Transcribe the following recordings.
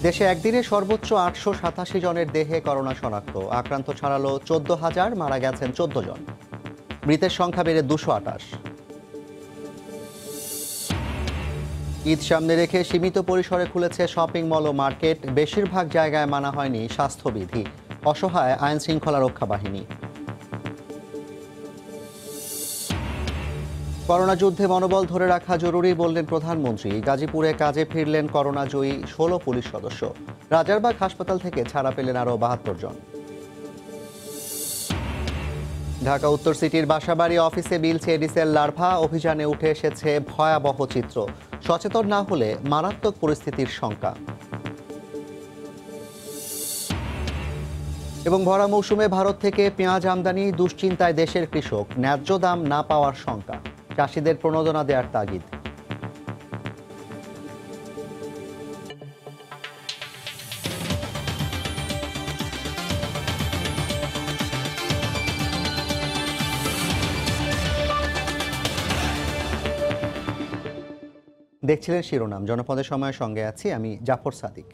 দেশে একদিনে সর্বোচ্চ ৮৮৭ জনের দেহে করোনা শনাক্ত। আক্রান্ত ছাড়ালো ১৪,০০০, মারা গেছেন ১৪ জন। মৃতের সংখ্যা বেড়ে ২২৮। ঈদ সামনে রেখে সীমিত পরিসরে খুলেছে শপিং মল ও মার্কেট। বেশিরভাগ জায়গায় মানা হয়নি স্বাস্থ্যবিধি। অসহায় আইন শৃঙ্খলা রক্ষা বাহিনী। করোনা যুদ্ধে মনোবল ধরে রাখা জরুরি বললেন প্রধানমন্ত্রী। গাজীপুরে কাজে ফিরলেন করোনা জয়ী ১৬ পুলিশ সদস্য। রাজারবাগ হাসপাতাল থেকে ছাড়া পেলেন আরও ৭২ জন। ঢাকা উত্তর সিটির বাসাবাড়ি অফিসে মিলছে এডিসের লার্ভা। অভিযানে উঠে এসেছে ভয়াবহ চিত্র। সচেতন না হলে মারাত্মক পরিস্থিতির শঙ্কা। এবং ভরা মৌসুমে ভারত থেকে পেঁয়াজ আমদানি, দুশ্চিন্তায় দেশের কৃষক। ন্যায্য দাম না পাওয়ার শঙ্কা। চাষিদের প্রণোদনা দেওয়ার তাগিদ। দেখছিলেন শিরোনাম। জনপদের সময়ের সঙ্গে আছি আমি জাফর সাদিক।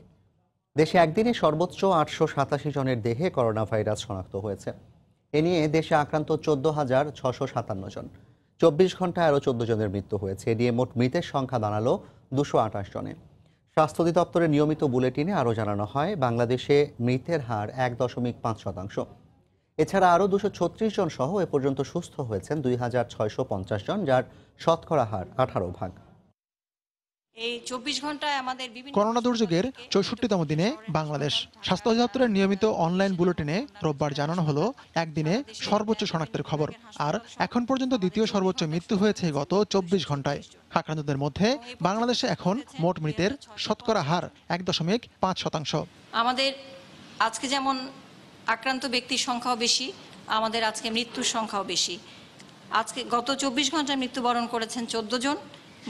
দেশে একদিনে সর্বোচ্চ ৮৮৭ জনের দেহে করোনা ভাইরাস শনাক্ত হয়েছে। এ নিয়ে দেশে আক্রান্ত ১৪,৬৫৭ জন। ২৪ ঘন্টায় আরও ১৪ জনের মৃত্যু হয়েছে। এ নিয়ে মোট মৃতের সংখ্যা দাঁড়ালো ২২৮ জনে। স্বাস্থ্য অধিদপ্তরের নিয়মিত বুলেটিনে আরও জানানো হয়, বাংলাদেশে মৃতের হার ১.৫%। এছাড়া আরও ২৩৬ জন সহ এ পর্যন্ত সুস্থ হয়েছেন ২,৬৫০ জন, যার শতকরা হার ১৮%। এই ২৪ ঘন্টায় আমাদের করোনা দুর্যোগের ৬৪তম দিনে বাংলাদেশ স্বাস্থ্য অধিদপ্তরের নিয়মিত অনলাইন বুলেটিনে রোববার জানানো হলো একদিনে সর্বোচ্চ শনাক্তের খবর। আর এখন পর্যন্ত দ্বিতীয় সর্বোচ্চ মৃত্যু হয়েছে গত ২৪ ঘন্টায়। আক্রান্তদের মধ্যে বাংলাদেশে এখন মোট মৃতের শতকরা হার ১.৫%। আমাদের আজকে যেমন আক্রান্ত ব্যক্তির সংখ্যাও বেশি, আমাদের আজকে মৃত্যুর সংখ্যাও বেশি। আজকে গত ২৪ ঘন্টায় মৃত্যুবরণ করেছেন ১৪ জন।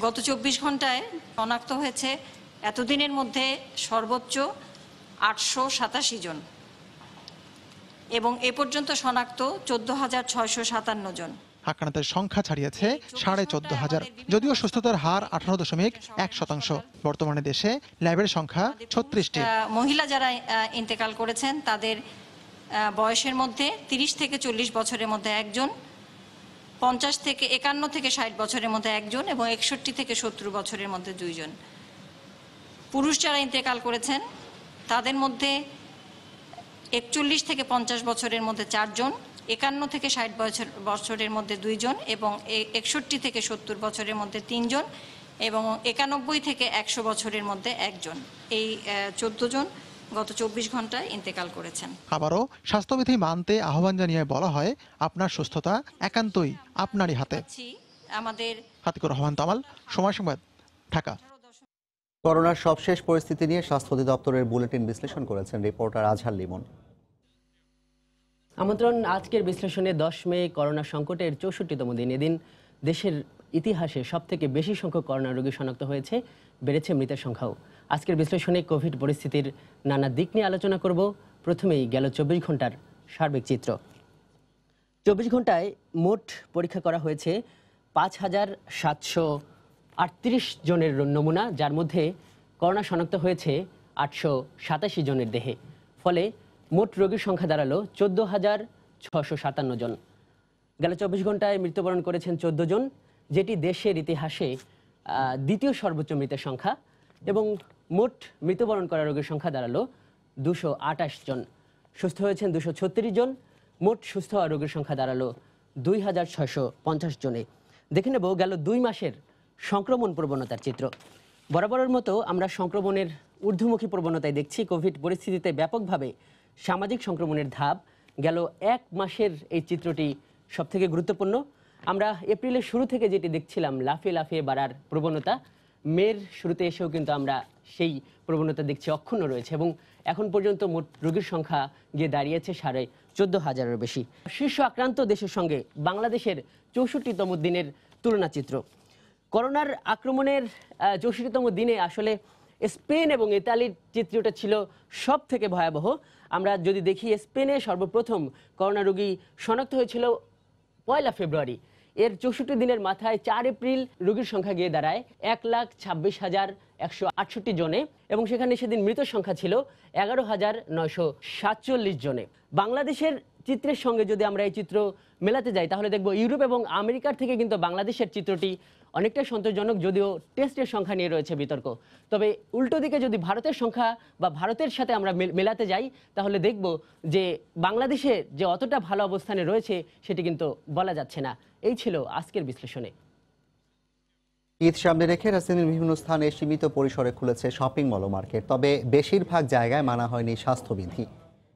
গত ২৪ ঘন্টায় শনাক্ত হয়েছে এতদিনের মধ্যে সর্বোচ্চ ৮৮৭ জন এবং এ পর্যন্ত শনাক্ত ১৪,৬৫৭ জন। আক্রান্তের সংখ্যা ছাড়িয়েছে ১৪,৫০০। যদিও সুস্থতার হার ১৮.১%। বর্তমানে দেশে ল্যাবের সংখ্যা ৩৬টি। মহিলা যারা ইন্তেকাল করেছেন তাদের বয়সের মধ্যে ৩০ থেকে ৪০ বছরের মধ্যে একজন, ৫০ থেকে ৫১ থেকে ৬০ বছরের মধ্যে একজন এবং ৬১ থেকে ৭০ বছরের মধ্যে ২ জন। পুরুষ যারা ইন্তেকাল করেছেন তাদের মধ্যে ৪১ থেকে ৫০ বছরের মধ্যে ৪ জন, ৫১ থেকে ৬০ বছরের মধ্যে ২ জন এবং ৬১ থেকে ৭০ বছরের মধ্যে ৩ জন এবং ৯১ থেকে ১০০ বছরের মধ্যে ১ জন। এই ১৪ জন গত ২৪ ঘন্টায় ইন্তেকাল করেছেন। আবারও স্বাস্থ্যবিধি মানতে আহ্বান জানিয়ে বলা হয়, আপনার সুস্থতা একান্তই আপনারই হাতে। আমাদের হাতিকুর রহমান তামাল, সময় সংবাদ, ঢাকা। করোনার সবশেষ পরিস্থিতি নিয়ে স্বাস্থ্য অধিদপ্তরের বুলেটিন বিশ্লেষণ করেছেন রিপোর্টার আজহার লিমন। আমন্ত্রণ আজকের বিশ্লেষণে। ১০ মে করোনা সংকটের ৬৪তম দিন। এদিন দেশের ইতিহাসে সবথেকে বেশি সংখ্যক করোনা রোগী শনাক্ত হয়েছে, বেড়েছে মৃতের সংখ্যাও। আজকের বিশ্লেষণে কোভিড পরিস্থিতির নানা দিক নিয়ে আলোচনা করব। প্রথমেই গেল ২৪ ঘন্টার সার্বিক চিত্র। ২৪ ঘন্টায় মোট পরীক্ষা করা হয়েছে ৫,৭৩৮ জনের নমুনা, যার মধ্যে করোনা শনাক্ত হয়েছে ৮৮৭ জনের দেহে। ফলে মোট রোগীর সংখ্যা দাঁড়ালো ১৪,৬৫৭ জন। গেল ২৪ ঘন্টায় মৃত্যুবরণ করেছেন ১৪ জন, যেটি দেশের ইতিহাসে দ্বিতীয় সর্বোচ্চ মৃতের সংখ্যা এবং মোট মৃত্যুবরণ করা রোগীর সংখ্যা দাঁড়ালো ২২৮ জন। সুস্থ হয়েছেন ২৩৬ জন। মোট সুস্থ হওয়া রোগীর সংখ্যা দাঁড়ালো ২,৬৫০ জনে। দেখে নেব গেল ২ মাসের সংক্রমণ প্রবণতার চিত্র। বরাবরের মতো আমরা সংক্রমণের ঊর্ধ্বমুখী প্রবণতায় দেখছি। কোভিড পরিস্থিতিতে ব্যাপকভাবে সামাজিক সংক্রমণের ধাপ। গেল ১ মাসের এই চিত্রটি সবথেকে গুরুত্বপূর্ণ। আমরা এপ্রিলের শুরু থেকে যেটি দেখছিলাম লাফিয়ে লাফিয়ে বাড়ার প্রবণতা, মের শুরুতে এসেও কিন্তু আমরা সেই প্রবণতা দেখছি অক্ষুণ্ণ রয়েছে এবং এখন পর্যন্ত মোট রোগীর সংখ্যা গিয়ে দাঁড়িয়েছে ১৪,৫০০-এর বেশি। শীর্ষ আক্রান্ত দেশের সঙ্গে বাংলাদেশের ৬৪তম দিনের তুলনা চিত্র। করোনার আক্রমণের ৬৪তম দিনে আসলে স্পেন এবং ইতালির চিত্রটা ছিল সব থেকে ভয়াবহ। আমরা যদি দেখি, স্পেনে সর্বপ্রথম করোনা রোগী শনাক্ত হয়েছিল ১ ফেব্রুয়ারি। এর 64 দিনের মাথায় 4 এপ্রিল রোগীর সংখ্যা গিয়ে দাঁড়ায় 1,26,168 জনে এবং সেখানে সেদিন মৃত সংখ্যা ছিল 11,947 জনে। বাংলাদেশের চিত্রের সঙ্গে যদি আমরা এই চিত্র মেলাতে যাই তাহলে দেখব ইউরোপ এবং আমেরিকার থেকে কিন্তু বাংলাদেশের চিত্রটি অনেকটাই সন্তোষজনক, যদিও টেস্টের সংখ্যা নিয়ে রয়েছে বিতর্ক। তবে উল্টো দিকে যদি ভারতের সংখ্যা বা ভারতের সাথে আমরা মেলাতে যাই তাহলে দেখব যে বাংলাদেশে যে অতটা ভালো অবস্থানে রয়েছে সেটি কিন্তু বলা যাচ্ছে না। এই ছিল আজকের বিশ্লেষণে। ঈদ সামনে রেখে রাজধানীর বিভিন্ন স্থানে সীমিত পরিসরে খুলেছে শপিং মল ও মার্কেট, তবে বেশিরভাগ জায়গায় মানা হয়নি স্বাস্থ্যবিধি।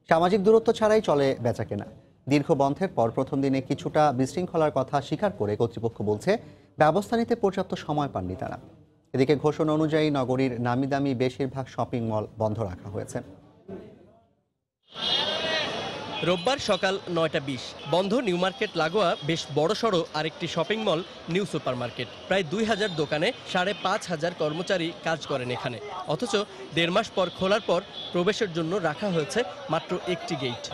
সামাজিক দূরত্ব ছাড়াই চলে বেচাকেনা। দীর্ঘ বন্ধের পর প্রথম দিনে কিছুটা বিশৃঙ্খলার কথা স্বীকার করে কর্তৃপক্ষ বলছে ব্যবস্থা নিতে পর্যাপ্ত সময় পাননি তারা। এদিকে ঘোষণা অনুযায়ী নগরীর নামি দামি বেশিরভাগ শপিং মল বন্ধ রাখা হয়েছে। রোববার সকাল 9:20 বন্ধ নিউ মার্কেট লাগোয়া বেশ বড়সড় আরেকটি shopping mall new super market. প্রায় 2000 দোকানে 5,500 কর্মচারী কাজ করেন এখানে। অথচ 1.5 মাস পর খোলার পর প্রবেশের জন্য রাখা হয়েছে মাত্র একটি গেট।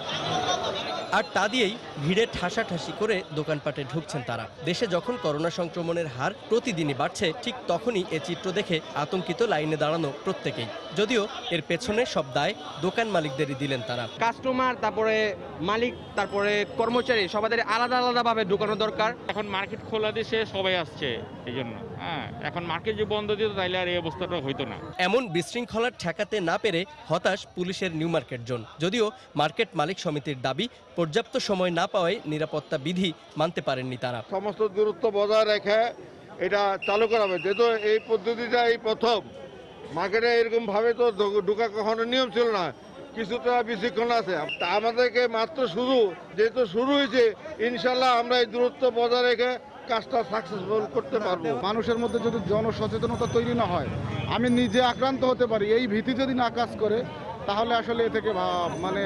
আর তা দিয়েই ভিড়ে ঠাসাঠাসি করে দোকানপাটে ঢুকছেন তারা। দেশে যখন করোনা সংক্রমণের হার প্রতিদিনই বাড়ছে, ঠিক তখনই এ চিত্র দেখে আতঙ্কিত লাইনে দাঁড়ানো প্রত্যেকেই। যদিও এর পেছনে সব দায় দোকান মালিকদেরই দিলেন তারা। কাস্টমার, তারপরে মালিক, তারপরে কর্মচারী সবাদের আলাদা আলাদাভাবে ঢুকানো দরকার। এখন মার্কেট খোলা দিয়েছে, সবাই আসছে এই জন্য। এখন মার্কেট যে বন্ধ দিত তাইলে আর এই অবস্থাটা হইতো না। এমন বিশৃঙ্খলার ঠেকাতে না পেরে হতাশ পুলিশের নিউ মার্কেট জোন। যদিও মার্কেট মালিক সমিতির দাবি পর্যাপ্ত সময় না পাওয়ায় নিরাপত্তা বিধি মানতে পারেননি তারা। সমস্ত দূরত্ব বজায় রেখে এটা চালু করা হবে, যেহেতু এই পদ্ধতিটা এই প্রথম মার্কেটে এরকম ভাবে তো ঢোকা কখনো নিয়ম ছিল না, কিছুটা বিশৃঙ্খল আছে। আমাদেরকে মাত্র যেহেতু শুরু হয়েছে, ইনশাল্লাহ আমরা এই দূরত্ব বজায় রেখে কাজটা সাকসেসফুল করতে পারবো। মানুষের মধ্যে যদি জনসচেতনতা তৈরি না হয়, আমি নিজে আক্রান্ত হতে পারি, এই ভীতি যদি না কাজ করে তাহলে আসলে এ থেকে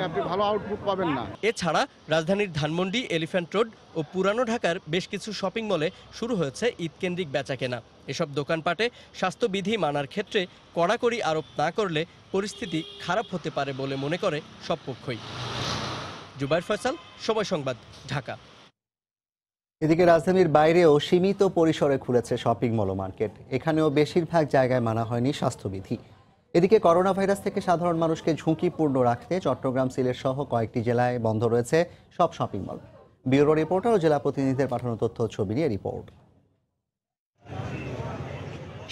আপনি ভালো আউটপুট পাবেন না। এছাড়া রাজধানীর ধানমন্ডি, এলিফ্যান্ট রোড ও পুরানো ঢাকার বেশ কিছু শপিং মলে শুরু হয়েছে ঈদকেন্দ্রিক বেচাকেনা। এসব দোকানপাটে স্বাস্থ্যবিধি মানার ক্ষেত্রে কড়াকড়ি আরোপ না করলে পরিস্থিতি খারাপ হতে পারে বলে মনে করে সব পক্ষই। জুবাইর ফয়সাল, সময় সংবাদ, ঢাকা। এদিকে রাজধানীর বাইরেও সীমিত পরিসরে খুলেছে শপিং মল ও মার্কেট। এখানেও বেশিরভাগ জায়গায় মানা হয়নি স্বাস্থ্যবিধি। এদিকে করোনা ভাইরাস থেকে সাধারণ মানুষকে ঝুঁকিপূর্ণ রাখতে চট্টগ্রাম, সিলেট সহ কয়েকটি জেলায় বন্ধ রয়েছে সব শপিং মল। ব্যুরো রিপোর্টার ও জেলা প্রতিনিধিদের পাঠানো তথ্য ছবি নিয়ে রিপোর্ট।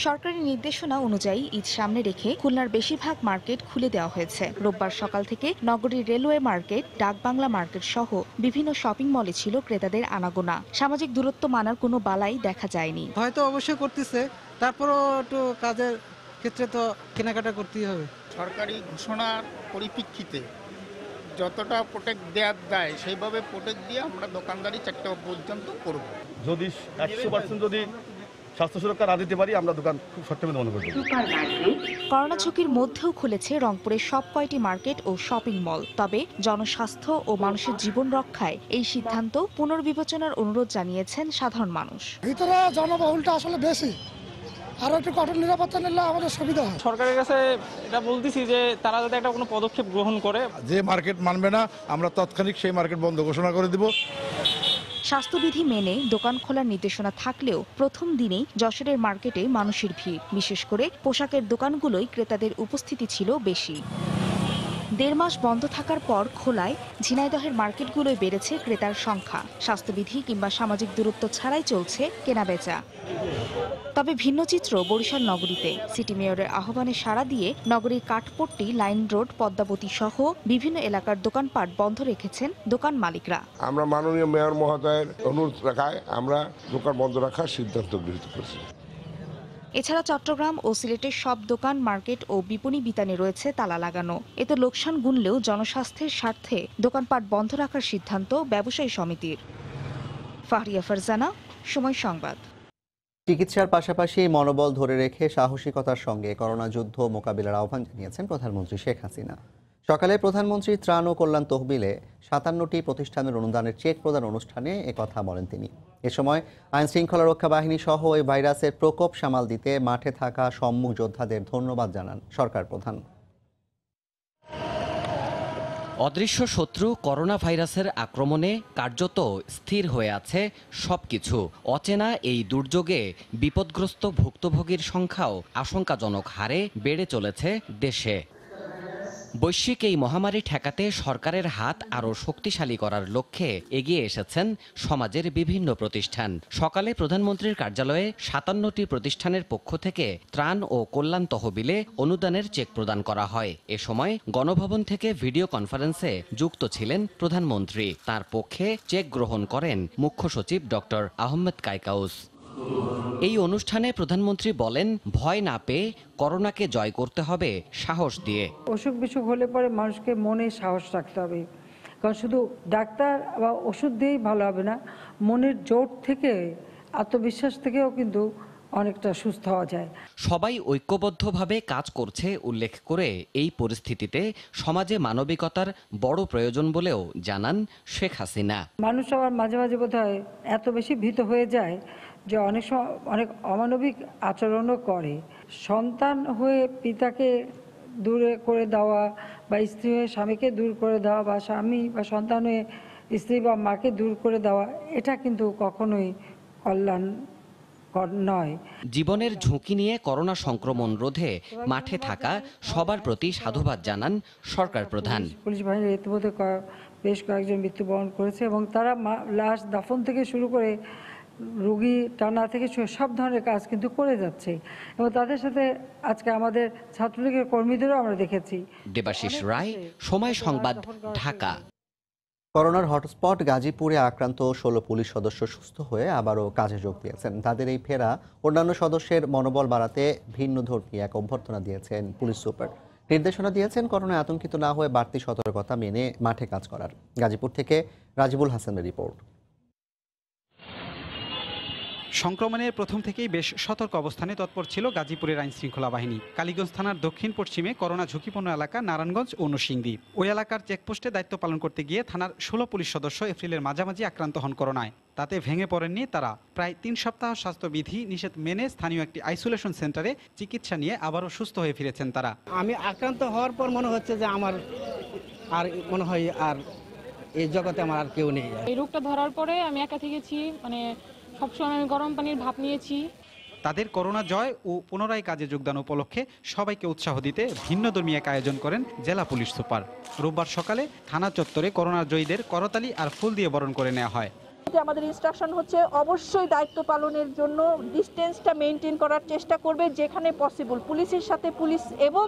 সরকারি নির্দেশনা অনুযায়ী ঈদ সামনে রেখে খুলনার বেশিরভাগ মার্কেট খুলে দেওয়া হয়েছে। রোববার সকাল থেকে নগরীর রেলওয়ে মার্কেট, ডাকবাংলা মার্কেট সহ বিভিন্ন শপিং মলে ছিল ক্রেতাদের আনাগোনা। সামাজিক দূরত্ব মানার কোনো বালাই দেখা যায়নি। হয়তো অবশ্যই করতেছে, তারপরও একটু কাজের ক্ষেত্রে তো কেনাকাটা করতেই হবে। সরকারি ঘোষণার পরিপ্রেক্ষিতে যতটা প্রোটেক্ট দেওয়ার দেয় সেইভাবে প্রোটেক্ট দিয়ে আমরা দোকানদারি 4টা পর্যন্ত করব। যদি 100% যদি স্বাস্থ্য সুরক্ষা না দিতে পারি, আমরা দোকান খুব শর্টটার্মে বন্ধ করে দেব। করোনা ঝুঁকির মধ্যেও খুলেছে রংপুরের সব কয়টি মার্কেট ও শপিং মল। তবে জনস্বাস্থ্য ও মানুষের জীবন রক্ষায় এই সিদ্ধান্ত পুনর্বিবেচনার অনুরোধ জানিয়েছেন সাধারণ মানুষ। ভিতরে জনবহুলটা আসলে বেশি, আরো একটু কঠোর নিরাপত্তা নিলে আমাদের সুবিধা হয়। সরকারের কাছে এটা বলতেছি যে তারা যাতে একটা কোনো পদক্ষেপ গ্রহণ করে। যে মার্কেট মানবে না, আমরা তৎক্ষণিক সেই মার্কেট বন্ধ ঘোষণা করে দিব। স্বাস্থ্যবিধি মেনে দোকান খোলার নির্দেশনা থাকলেও প্রথম দিনেই যশোরের মার্কেটে মানুষের ভিড়, বিশেষ করে পোশাকের দোকানগুলোই ক্রেতাদের উপস্থিতি ছিল বেশি। 1.5 মাস বন্ধ থাকার পর খোলায় ঝিনাইদহের মার্কেটগুলোয় বেড়েছে ক্রেতার সংখ্যা। স্বাস্থ্যবিধি কিংবা সামাজিক দূরত্ব ছাড়াই চলছে কেনাবেচা। তবে ভিন্ন চিত্র বরিশাল নগরীতে। সিটি মেয়রের আহ্বানে সাড়া দিয়ে নগরীর কাঠপট্টি, লাইন রোড, পদ্মাবতী সহ বিভিন্ন এলাকার দোকানপাট বন্ধ রেখেছেন দোকান মালিকরা। আমরা মাননীয় মেয়র মহোদয়ের অনুরোধ রাখায় আমরা দোকান বন্ধ রাখার সিদ্ধান্ত গৃহীত করেছি। এছাড়া চট্টগ্রাম ও সিলেটের সব দোকান, মার্কেট ও বিপণী বিতানে রয়েছে তালা লাগানো। এতে লোকসান গুনলেও জনস্বাস্থ্যের স্বার্থে দোকানপাট বন্ধ রাখার সিদ্ধান্ত ব্যবসায়ী সমিতির। ফাহরিয়া ফারজানা, সময় সংবাদ। চিকিৎসার পাশাপাশি মনোবল ধরে রেখে সাহসিকতার সঙ্গে করোনা যুদ্ধ মোকাবিলার আহ্বান জানিয়েছেন প্রধানমন্ত্রী শেখ হাসিনা। সকালে প্রধানমন্ত্রী ত্রাণ ও কল্যাণ তহবিলে 57টি প্রতিষ্ঠানের অনুদানের চেক প্রদান অনুষ্ঠানে একথা বলেন তিনি। এ সময় আইন শৃঙ্খলা রক্ষা বাহিনী সহ এই ভাইরাসের প্রকোপ সামাল দিতে মাঠে থাকা সম্মুখ যোদ্ধাদের ধন্যবাদ জানান সরকার প্রধান। অদৃশ্য শত্রু করোনা ভাইরাসের আক্রমণে কার্যত স্থির হয়ে আছে সবকিছু। অচেনা এই দুর্যোগে বিপদগ্রস্ত ভুক্তভোগীর সংখ্যাও আশঙ্কাজনক হারে বেড়ে চলেছে দেশে। বৈশ্বিক এই মহামারী ঠেকাতে সরকারের হাত আরও শক্তিশালী করার লক্ষ্যে এগিয়ে এসেছেন সমাজের বিভিন্ন প্রতিষ্ঠান। সকালে প্রধানমন্ত্রীর কার্যালয়ে ৫৭টি প্রতিষ্ঠানের পক্ষ থেকে ত্রাণ ও কল্যাণ তহবিলে অনুদানের চেক প্রদান করা হয়। এ সময় গণভবন থেকে ভিডিও কনফারেন্সে যুক্ত ছিলেন প্রধানমন্ত্রী। তার পক্ষে চেক গ্রহণ করেন মুখ্য সচিব ডক্টর আহমেদ কায়কাউস। এই অনুষ্ঠানে প্রধানমন্ত্রী বলেন, ভয় না পেয়ে করোনাকে জয় করতে হবে সাহস দিয়ে। অসুখ বিসুখ হলে পরে মানুষকে মনে সাহস রাখতে হবে, কারণ শুধু ডাক্তার বা ওষুধ দিয়েই ভালো হবে না, মনের জোর থেকে, আত্মবিশ্বাস থেকেও কিন্তু অনেকটা সুস্থ হওয়া যায়। সবাই ঐক্যবদ্ধভাবে কাজ করছে উল্লেখ করে এই পরিস্থিতিতে সমাজে মানবিকতার বড় প্রয়োজন বলেও জানান শেখ হাসিনা। মানুষ আবার মাঝে মাঝে বোধহয় এত বেশি ভীত হয়ে যায় যে অনেক সময় অনেক অমানবিক আচরণও করে। সন্তান হয়ে পিতাকে দূরে করে দেওয়া বা স্ত্রী হয়ে স্বামীকে দূর করে দেওয়া বা স্বামী বা সন্তান হয়ে স্ত্রী বা মাকে দূর করে দেওয়া, এটা কিন্তু কখনোই কল্যাণ নয়। জীবনের ঝুঁকি নিয়ে করোনা সংক্রমণ রোধে মাঠে থাকা সবার প্রতি সাধুবাদ জানান সরকার প্রধান। পুলিশ বাহিনীর ইতিমধ্যে বেশ কয়েকজন মৃত্যুবরণ করেছে এবং তারা লাশ দাফন থেকে শুরু করে রোগী টানা থেকে সব ধরনের কাজ কিন্তু করে যাচ্ছে এবং তাদের সাথে আজকে আমাদের ছাত্রলীগের কর্মীদেরও আমরা দেখেছি। দেবাশিস রায়, সময় সংবাদ, ঢাকা। করোনার হটস্পট গাজীপুরে আক্রান্ত ১৬ পুলিশ সদস্য সুস্থ হয়ে আবারও কাজে যোগ দিয়েছেন। তাদের এই ফেরা অন্যান্য সদস্যের মনোবল বাড়াতে ভিন্নধর্মী এক অভ্যর্থনা দিয়েছেন পুলিশ সুপার। নির্দেশনা দিয়েছেন করোনায় আতঙ্কিত না হয়ে বাড়তি সতর্কতা মেনে মাঠে কাজ করার। গাজীপুর থেকে রাজিবুল হাসানের রিপোর্ট। সংক্রমণের প্রথম থেকেই বেশ সতর্ক অবস্থানে তৎপর ছিল গাজীপুরের আইনশৃঙ্খলা বাহিনী। কালীগঞ্জ থানার দক্ষিণ পশ্চিমে করোনা ঝুঁকিপূর্ণ এলাকা নারায়ণগঞ্জ ও নরসিংদী। ওই এলাকার চেকপোস্টে দায়িত্ব পালন করতে গিয়ে থানার ১৬ পুলিশ সদস্য এপ্রিলের মাঝামাঝি আক্রান্ত হন করোনায়। তাতে ভেঙে পড়েননি তারা। প্রায় ৩ সপ্তাহ স্বাস্থ্যবিধি নিষেধ মেনে স্থানীয় একটি আইসোলেশন সেন্টারে চিকিৎসা নিয়ে আবারও সুস্থ হয়ে ফিরেছেন তারা। আমি আক্রান্ত হওয়ার পর মনে হচ্ছে যে আমার আর মনে হয় আর এই জগতে আমার আর কেউ নেই। এই রোগটা ধরার পরে আমি একা থেকেছি, মানে সবসময় আমি গরম পানির ভাপ নিয়েছি। তাদের করোনা জয় ও পুনরায় কাজে যোগদান উপলক্ষে সবাইকে উৎসাহ দিতে ভিন্নধর্মী এক আয়োজন করেন জেলা পুলিশ সুপার। রোববার সকালে থানা চত্বরে করোনার জয়ীদের করতালি আর ফুল দিয়ে বরণ করে নেওয়া হয়। আমাদের ইনস্ট্রাকশন হচ্ছে অবশ্যই দায়িত্ব পালনের জন্য ডিসটেন্সটা মেনটেন করার চেষ্টা করবে যেখানে পসিবল, পুলিশের সাথে পুলিশ এবং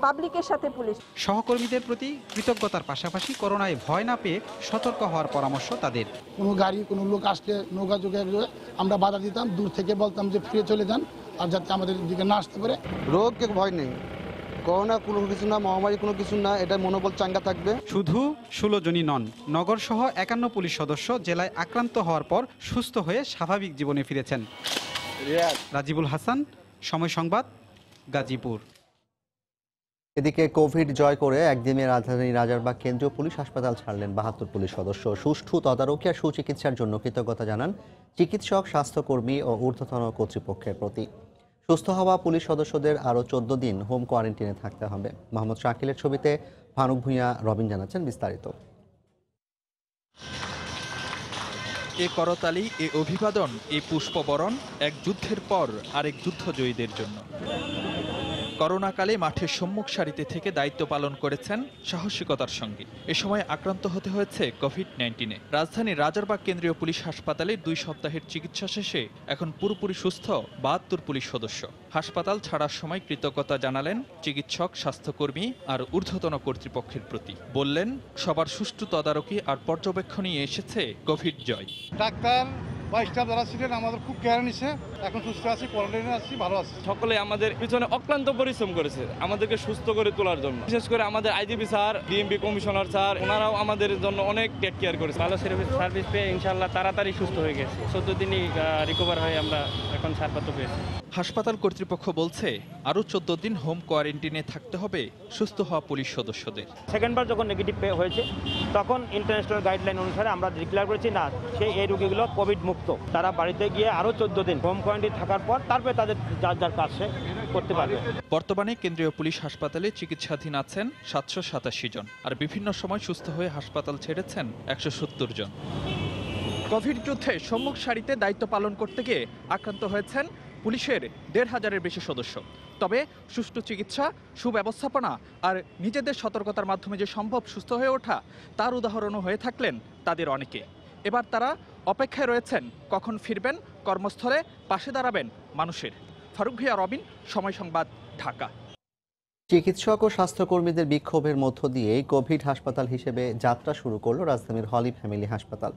পাবলিকের সাথে পুলিশ। সহকর্মীদের প্রতি কৃতজ্ঞতার পাশাপাশি করোনায় ভয় না পেয়ে সতর্ক হওয়ার পরামর্শ তাদের। কোনো গাড়ি কোনো লোক আসলে নৌকা যোগে আমরা বাধা দিতাম, দূর থেকে বলতাম যে ফিরে চলে যান, আর যাতে আমাদের দিকে না আসতে পারে। রোগকে ভয় নেই, করোনা কোনো কিছু না, মহামারী কোনো কিছু না, এটা মনোবল চাঙ্গা থাকবে। শুধু 16 জনই নন, নগর সহ 51 পুলিশ সদস্য জেলায় আক্রান্ত হওয়ার পর সুস্থ হয়ে স্বাভাবিক জীবনে ফিরেছেন। রাজিবুল হাসান, সময় সংবাদ, গাজীপুর। এদিকে কোভিড জয় করে একদিনে রাজধানী রাজারবাগ কেন্দ্রীয় পুলিশ হাসপাতাল ছাড়লেন ৭২ পুলিশ সদস্য। সুষ্ঠু তদারকি আর সুচিকিৎসার জন্য কৃতজ্ঞতা জানান চিকিৎসক, স্বাস্থ্যকর্মী ও ঊর্ধ্বতন কর্তৃপক্ষের প্রতি। সুস্থ হওয়া পুলিশ সদস্যদের আরও 14 দিন হোম কোয়ারেন্টিনে থাকতে হবে। মোহাম্মদ শাকিলের ছবিতে ফারুক ভূঁইয়া রবিন জানাচ্ছেন বিস্তারিত। এ করতালি, এ অভিবাদন, এ পুষ্পবরণ এক যুদ্ধের পর আরেক যুদ্ধজয়ীদের জন্য। করোনাকালে মাঠের সম্মুখ সারিতে থেকে দায়িত্ব পালন করেছেন সাহসিকতার সঙ্গে। এ সময় আক্রান্ত হতে হয়েছে কোভিড-19-এ। রাজধানীর রাজারবাগ কেন্দ্রীয় পুলিশ হাসপাতালে 2 সপ্তাহের চিকিৎসা শেষে এখন পুরোপুরি সুস্থ 72 পুলিশ সদস্য। হাসপাতাল ছাড়ার সময় কৃতজ্ঞতা জানালেন চিকিৎসক, স্বাস্থ্যকর্মী আর ঊর্ধ্বতন কর্তৃপক্ষের প্রতি। বললেন, সবার সুষ্ঠু তদারকি আর পর্যবেক্ষণই এসেছে কোভিড জয়। ডাক্তার বা স্টাফ যারা ছিলেন আমাদের খুব কেয়ার নিছে, এখন সুস্থ আছি, কোয়ারেন্টাইনে আছি, ভালো আছি। সকলে আমাদের পিছনে অক্লান্ত পরিশ্রম করেছে আমাদেরকে সুস্থ করে তোলার জন্য। বিশেষ করে আমাদের IGP sir, DMP commissioner sir, ওনারাও আমাদের জন্য অনেক টেক কেয়ার করেছে। ভালো সার্ভিস পেয়ে ইনশাআল্লাহ তাড়াতাড়ি সুস্থ হয়ে গেছে। 14 দিনই রিকভার হয়ে আমরা এখন ছাড়পত্র পেয়েছি। হাসপাতাল কর্তৃপক্ষ বলছে আরও 14 দিন হোম কোয়ারেন্টিনে থাকতে হবে সুস্থ হওয়া পুলিশ সদস্যদের। সেকেন্ডবার যখন নেগেটিভ হয়েছে তখন ইন্টারন্যাশনাল গাইডলাইন অনুসারে আমরা ডিক্লেয়ার করেছি না, সেই এই রোগীগুলো কোভিড মুক্ত। তারা বাড়িতে গিয়ে আরও 14 দিন হোম কোয়ারেন্টাইন থাকার পর তারপরে তাদের যার যার কাছে করতে পারবে। বর্তমানে কেন্দ্রীয় পুলিশ হাসপাতালে চিকিৎসাধীন আছেন 787 জন, আর বিভিন্ন সময় সুস্থ হয়ে হাসপাতাল ছেড়েছেন 170 জন। কোভিড যুদ্ধে সম্মুখ সারিতে দায়িত্ব পালন করতে গিয়ে আক্রান্ত হয়েছেন পুলিশের 1,500-এর বেশি সদস্য। তবে সুষ্ঠু চিকিৎসা, সুব্যবস্থাপনা আর নিজেদের সতর্কতার মাধ্যমে যে সম্ভব সুস্থ হয়ে ওঠা, তার উদাহরণও হয়ে থাকলেন তাদের অনেকে। এবার তারা অপেক্ষায় রয়েছেন কখন ফিরবেন কর্মস্থলে, পাশে দাঁড়াবেন মানুষের। ফারুক ভিয়া, রবিন, সময় সংবাদ, ঢাকা। চিকিৎসক ও স্বাস্থ্যকর্মীদের বিক্ষোভের মধ্য দিয়ে কোভিড হাসপাতাল হিসেবে যাত্রা শুরু করল রাজধানীর হলি ফ্যামিলি হাসপাতাল।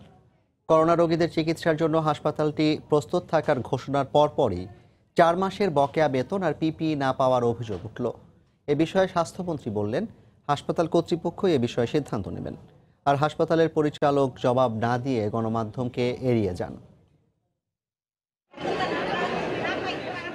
করোনা রোগীদের চিকিৎসার জন্য হাসপাতালটি প্রস্তুত থাকার ঘোষণার পরপরই 4 মাসের বকেয়া বেতন আর পিপিই না পাওয়ার অভিযোগ উঠল। এ বিষয়ে স্বাস্থ্যমন্ত্রী বললেন, হাসপাতাল কর্তৃপক্ষ এ বিষয়ে সিদ্ধান্ত নেবেন। আর হাসপাতালের পরিচালক জবাব না দিয়ে গণমাধ্যমকে এড়িয়ে যান।